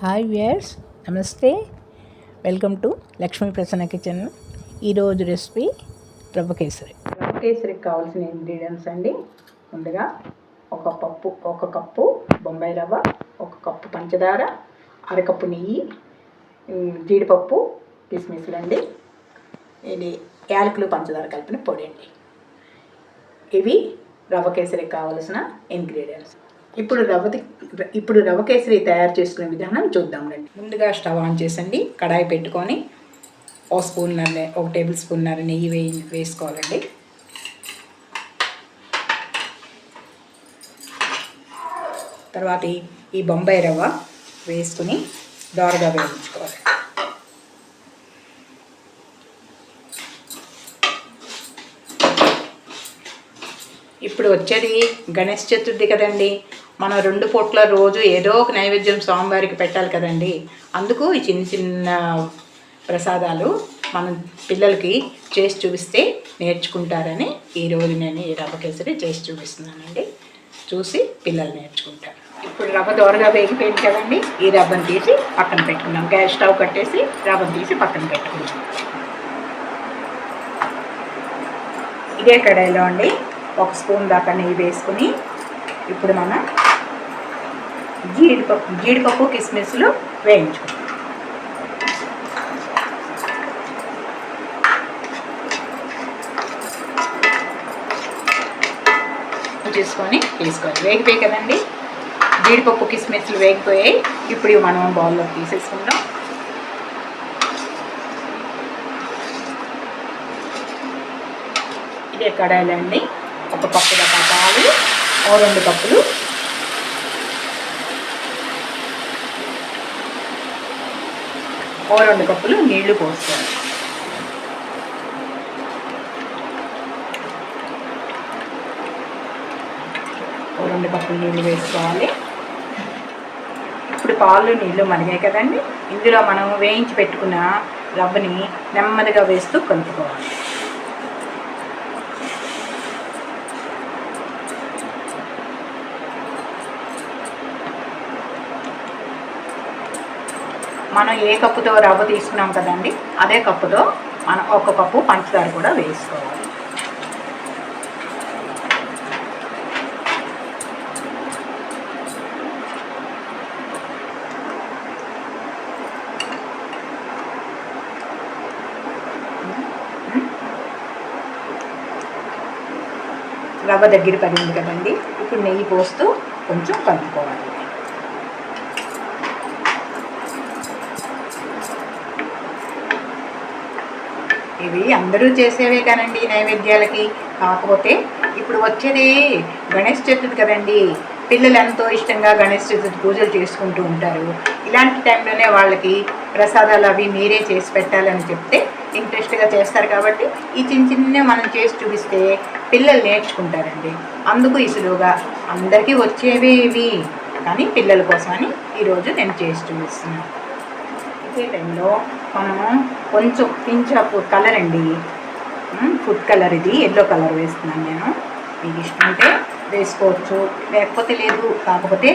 Hi viewers, నమస్తే. Welcome to Lakshmi Prasanna kitchen. ఈరోజు recipe రవ్వ కేసరి. రవ్వ కేసరికి కావాల్సిన ఇంగ్రీడియంట్స్ అండి. ముందుగా ఒక కప్పు బొంబాయి రవ్వ, ఒక కప్పు పంచదార, అరకప్పు నెయ్యి, జీడిపప్పు, కిస్మిస్లు అండి. ఇది యాలకులు పంచదార కలిపిన పొడి అండి. ఇవి రవ్వ కేసరికి కావలసిన ఇంగ్రీడియంట్స్. ఇప్పుడు రవ్వ కేసరి తయారు చేసుకునే విధానం చూద్దామండి. ముందుగా స్టవ్ ఆన్ చేసండి. కడాయి పెట్టుకొని ఒక టేబుల్ స్పూన్నర నెయ్యి వేసుకోవాలండి. తర్వాత ఈ బొంబాయి రవ్వ వేసుకుని దోరగా వేయించుకోవాలి. ఇప్పుడు వచ్చేది గణేష్ చతుర్థి కదండి. మనం 2 పూట్ల రోజు ఏదో ఒక నైవేద్యం స్వామివారికి పెట్టాలి కదండి. అందుకు ఈ చిన్న చిన్న ప్రసాదాలు మనం పిల్లలకి చేసి చూపిస్తే నేర్చుకుంటారని ఈరోజు నేను ఈ రవ్వ కేసరి చేసి చూపిస్తున్నానండి. చూసి పిల్లలు నేర్చుకుంటారు. ఇప్పుడు రవ్వ దోరగా వేగిపోయింది కదండి. ఈ రవ్వను తీసి పక్కన పెట్టుకున్నాం. గ్యాస్ స్టవ్ కట్టేసి రవ్వను తీసి పక్కన పెట్టుకున్నాం. ఇదే కడాయిలో అండి 1 స్పూన్ దాకా నెయ్యి వేసుకుని ఇప్పుడు మనం జీడిపప్పు కిస్మిస్లు వేయించుకుంటాం. చేసుకొని తీసుకోవాలి. వేగిపోయి కదండి, జీడిపప్పు కిస్మిస్లు వేగిపోయాయి. ఇప్పుడు మనం బౌల్లో తీసేసుకుందాం. ఇదే కడాయిలో అండి 1 కప్పు దాకా పాలు, 2 కప్పులు నీళ్లు పోసుకోవాలి. ఓ 2 కప్పులు నీళ్లు వేసుకోవాలి. ఇప్పుడు పాలు నీళ్లు మరిగాయి కదండి. ఇందులో మనం వేయించి పెట్టుకున్న రవ్వని నెమ్మదిగా వేస్తూ కలుపుకోవాలి. మనం ఏ కప్పుతో రవ్వ తీసుకున్నాం కదండి, అదే కప్పుతో మనం 1 కప్పు పంచదార కూడా వేసుకోవాలి. రవ్వ దగ్గర పడింది కదండి. ఇప్పుడు నెయ్యి పోస్తూ కొంచెం కలుపుకోవాలి. ఇవి అందరూ చేసేవే కానండి నైవేద్యాలకి. కాకపోతే ఇప్పుడు వచ్చేది గణేష్ చతుర్థి కదండి. పిల్లలు ఎంతో ఇష్టంగా గణేష్ చతుర్థి పూజలు చేసుకుంటూ ఉంటారు. ఇలాంటి టైంలోనే వాళ్ళకి ప్రసాదాలు అవి మీరే చేసి పెట్టాలని చెప్తే ఇంట్రెస్ట్గా చేస్తారు. కాబట్టి ఈ చిన్న మనం చేసి చూపిస్తే పిల్లలు నేర్చుకుంటారండి. అందుకు ఇసులుగా అందరికీ వచ్చేవి ఇవి, కానీ పిల్లల కోసమని ఈరోజు నేను చేసి చూపిస్తున్నాను. ఈ టైంలో మనము కొంచెం పించ్ ఆఫ్ కలర్ అండి, ఫుడ్ కలర్, ఇది ఎల్లో కలర్ వేస్తున్నాను నేను. మీకు ఇష్టం ఉంటే వేసుకోవచ్చు, లేకపోతే లేదు. కాకపోతే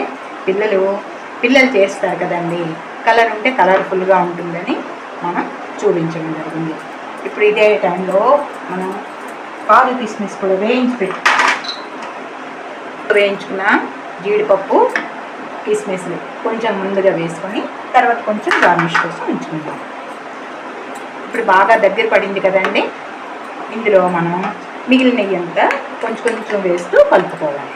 పిల్లలు చేస్తారు కదండి, కలర్ ఉంటే కలర్ఫుల్గా ఉంటుందని మనం చూపించడం జరిగింది. ఇప్పుడు ఇదే టైంలో మనం కాజు కిస్మిస్ కూడా వేయించుకున్న జీడిపప్పు కిస్మిస్లు కొంచెం ముందుగా వేసుకొని తర్వాత కొంచెం గార్నిష్ కోసం ఉంచుకుందాం. ఇప్పుడు బాగా దగ్గర పడింది కదండి. ఇందులో మనం మిగిలిన నెయ్యి అంతా కొంచెం వేస్తూ కలుపుకోవాలి.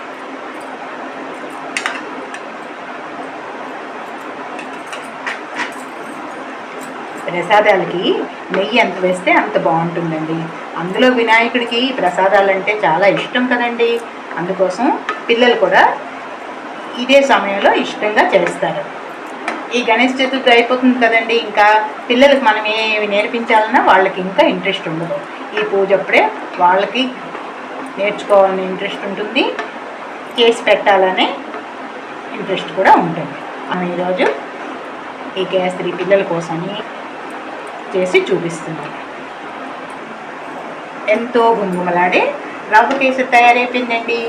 ప్రసాదాలకి నెయ్యి ఎంత వేస్తే అంత బాగుంటుందండి. అందులో వినాయకుడికి ప్రసాదాలంటే చాలా ఇష్టం కదండి. అందుకోసం పిల్లలు కూడా ఇదే సమయంలో ఇష్టంగా చేస్తారు. ఈ గణేష్ చతుర్థి అయిపోతుంది కదండి. ఇంకా పిల్లలకు మనం ఏమి నేర్పించాలన్నా వాళ్ళకి ఇంకా ఇంట్రెస్ట్ ఉండదు. ఈ పూజ అప్పుడే వాళ్ళకి నేర్చుకోవాలని ఇంట్రెస్ట్ ఉంటుంది, చేసి పెట్టాలనే ఇంట్రెస్ట్ కూడా ఉంటుంది. మనం ఈరోజు ఈ కేసరి పిల్లల కోసమని చేసి చూపిస్తున్నాం. ఎంతో గుమగుమలాడే రవ్వ కేసరి తయారైపోయిందండి.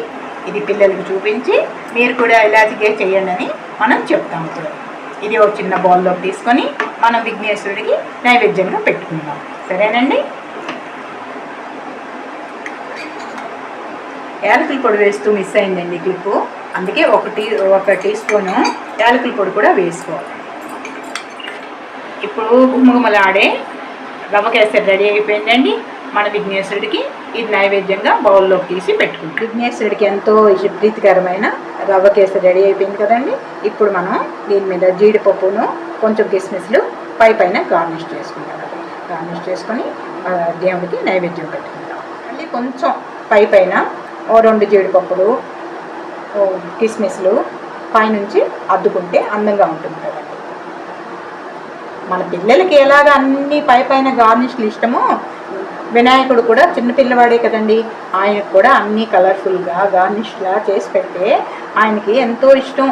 ఇది పిల్లలకు చూపించి మీరు కూడా ఇలాగే చేయండి అని మనం చెప్తాం. ఇప్పుడు ఇది ఒక చిన్న బౌల్లోకి తీసుకొని మనం విఘ్నేశ్వరుడికి నైవేద్యంగా పెట్టుకుందాం. సరేనండి. యాలకుల పొడి వేస్తూ మిస్ అయిందండి క్లిప్పు, అందుకే ఒక టీ స్పూను యాలకుల పొడి కూడా వేసుకోవాలి. ఇప్పుడు గుమగుమలాడే రవ్వ కేసరి రెడీ అయిపోయిందండి. మన విఘ్నేశ్వరుడికి ఇది నైవేద్యంగా బౌల్లోకి తీసి పెట్టుకుంటాం. విఘ్నేశ్వరుడికి ఎంతో ప్రీతికరమైన రవ్వ కేసరి రెడీ అయిపోయింది కదండి. ఇప్పుడు మనం దీని మీద జీడిపప్పును కొంచెం కిస్మిస్లు పైన గార్నిష్ చేసుకుంటాం. గార్నిష్ చేసుకొని దేవుడికి నైవేద్యం పెట్టుకుంటాం. మళ్ళీ కొంచెం పైన 2 జీడిపప్పులు కిస్మిస్లు పైనుంచి అద్దుకుంటే అందంగా ఉంటుంది కదండి. మన పిల్లలకి ఎలాగ అన్ని పైన గార్నిష్లు ఇష్టమో వినాయకుడు కూడా చిన్నపిల్లవాడే కదండి, ఆయనకు కూడా అన్నీ కలర్ఫుల్గా గార్నిష్లా చేసి పెడితే ఆయనకి ఎంతో ఇష్టం.